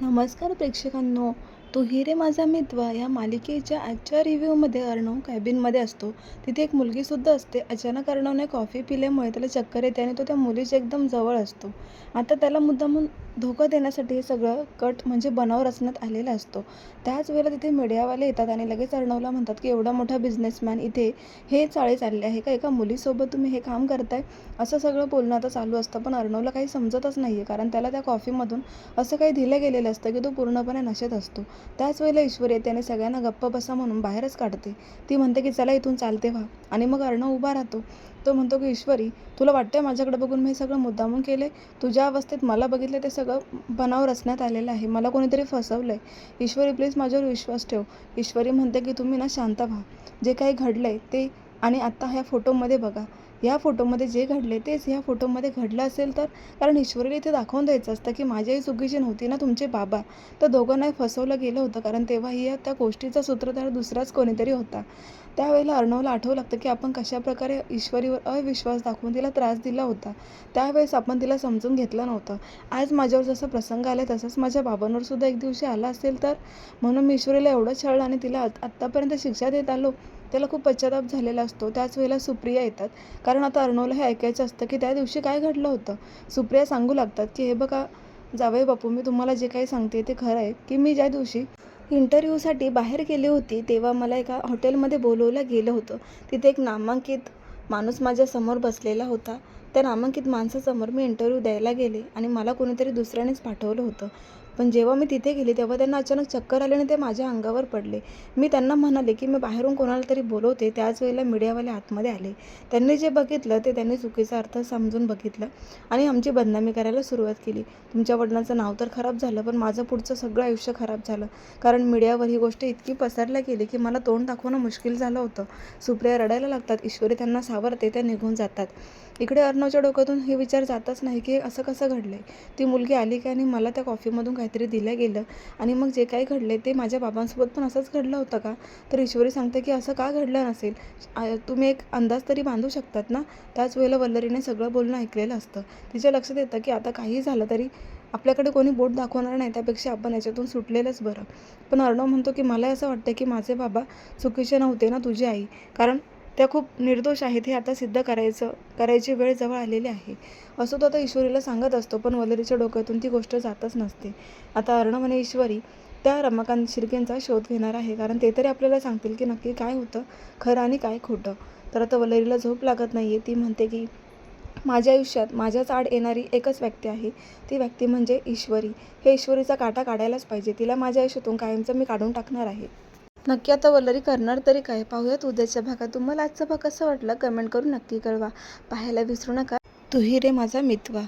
नमस्कार प्रेक्षकांनो, "तू ही रे माझा मितवा" या मालिकेच्या आजच्या रिव्ह्यूमध्ये अर्णव कॅबिनमध्ये असतो. तिथे एक मुलगीसुद्धा असते. अचानक अर्णवने कॉफी पिल्यामुळे त्याला चक्कर येते आणि तो त्या मुलीच्या एकदम जवळ असतो. आता त्याला मुद्दामून धोका देण्यासाठी हे सगळं कट म्हणजे बनाव रचण्यात आलेला असतो. त्याच वेळेला तिथे मीडियावाले येतात आणि लगेच अर्णवला म्हणतात की एवढा मोठा बिझनेसमॅन इथे हे चाळे चालले आहे का? एका मुलीसोबत तुम्ही हे काम करताय? असं सगळं बोलणं आता चालू असतं. पण अर्णवला काही समजतच नाही आहे, कारण त्याला त्या कॉफीमधून असं काही दिलं गेलेलं असतं की तो पूर्णपणे नशेत असतो. त्याच वेळेला ईश्वरी त्याने सगळ्यांना गप्प बसा म्हणून बाहेरच काढते. ती म्हणते की चला इथून चालते व्हा. आणि मग अर्णव उभा राहतो. तो म्हणतो की ईश्वरी, तुला वाटतंय माझ्याकडे बघून मी हे सगळं मुद्दामून केलंय? तुझ्या अवस्थेत मला बघितलं ते सगळं बनाव रचण्यात आलेलं आहे. मला कोणीतरी फसवलंय. ईश्वरी प्लीज माझ्यावर विश्वास ठेव. ईश्वरी म्हणते की तुम्ही ना शांत व्हा. जे काही घडलंय ते आणि आत्ता ह्या फोटोमध्ये बघा. या फोटोमध्ये जे घडले तेच ह्या फोटोमध्ये घडलं असेल तर? कारण ईश्वरीला इथे दाखवून द्यायचं असतं की माझी आई चुकीची नव्हती ना, तुमचे बाबा. तर दोघांनाही फसवलं गेलं होतं, कारण तेव्हाही त्या गोष्टीचा सूत्रधार दुसराच कोणीतरी होता. त्यावेळेला अर्णवला आठवू लागतं की आपण कशाप्रकारे ईश्वरीवर अविश्वास दाखवून तिला त्रास दिला होता. त्यावेळेस आपण तिला समजून घेतलं नव्हतं. आज माझ्यावर जसा प्रसंग आला तसंच माझ्या बाबांवर सुद्धा एक दिवशी आला असेल तर? म्हणून मी ईश्वरीला एवढं छळलं आणि तिला आत्तापर्यंत शिक्षा देत आलो. त्याला खूप पश्चाताप झालेला असतो. त्याच वेळेला सुप्रिया येतात, कारण आता अर्णवला हे ऐकायचं असतं की त्या दिवशी काय घडलं होतं. सुप्रिया सांगू लागतात की हे बघा जावई बापू, मी तुम्हाला जे काही सांगते ते खरं आहे की मी ज्या दिवशी इंटरव्ह्यूसाठी बाहेर गेली होती तेव्हा मला एका हॉटेलमध्ये बोलवलं गेलं होतं. तिथे एक नामांकित माणूस माझ्यासमोर बसलेला होता. त्या नामांकित माणसासमोर मी इंटरव्ह्यू द्यायला गेले आणि मला कोणीतरी दुसऱ्यानेच पाठवलं होतं. पण जेव्हा मी तिथे गेले तेव्हा त्यांना अचानक चक्कर आले आणि ते माझ्या अंगावर पडले. मी त्यांना म्हणाले की मी बाहेरून कोणाला तरी बोलवते. त्याच वेळेला मीडियावाले आतमध्ये आले. त्यांनी जे बघितलं ते त्यांनी चुकीचा अर्थ समजून बघितलं आणि आमची बदनामी करायला सुरुवात केली. तुमच्या वडिलांचं नाव तर खराब झालं, पण माझं पुढचं सगळं आयुष्य खराब झालं, कारण मीडियावर ही गोष्ट इतकी पसरल्या गेली की मला तोंड दाखवणं मुश्किल झालं होतं. सुप्रिया रडायला लागतात. ईश्वरी त्यांना सावरते. त्या निघून जातात. इकडे अर्णवच्या डोक्यातून हे विचार जातच नाही की असं कसं घडलंय. ती मुलगी आली की आणि मला त्या कॉफीमधून काहीतरी दिलं गेलं आणि मग जे काही घडले ते माझ्या बाबांसोबत पण असंच घडलं होतं का? तर ईश्वरी सांगते की असं का घडलं नसेल, तुम्ही एक अंदाज तरी बांधू शकतात ना. त्याच वेळेला वल्लरीने सगळं बोलणं ऐकलेलं असतं. तिच्या लक्षात येतं की आता काही झालं तरी आपल्याकडे कोणी बोट दाखवणार नाही, त्यापेक्षा आपण याच्यातून सुटलेलंच बरं. पण अर्णव म्हणतो की मला असं वाटतं की माझे बाबा चुकीचे नव्हते ना, तुझी आई, कारण त्या खूप निर्दोष आहेत हे आता सिद्ध करायची वेळ जवळ आलेली आहे. असं तो आता ईश्वरीला सांगत असतो, पण वल्लरीच्या डोक्यातून ती गोष्ट जातच नसते. आता अर्णव आणि ईश्वरी त्या रमाकांत शिर्केंचा शोध घेणार आहे, कारण ते तरी आपल्याला सांगतील की नक्की काय होतं खरं आणि काय खोटं. तर आता वल्लरीला झोप लागत नाही आहे. ती म्हणते की माझ्या आयुष्यात माझ्याच आड येणारी एकच व्यक्ती आहे, ती व्यक्ती म्हणजे ईश्वरी. हे ईश्वरीचा काटा काढायलाच पाहिजे. तिला माझ्या आयुष्यातून कायमचं मी काढून टाकणार आहे. नक्की आता वल्लरी करणार तरी काय? पाहूयात उद्याच्या भागात. तुम्हाला आजचा भाग कसा वाटला कमेंट करून नक्की कळवा. पाहायला विसरू नका तू ही रे माझा मितवा.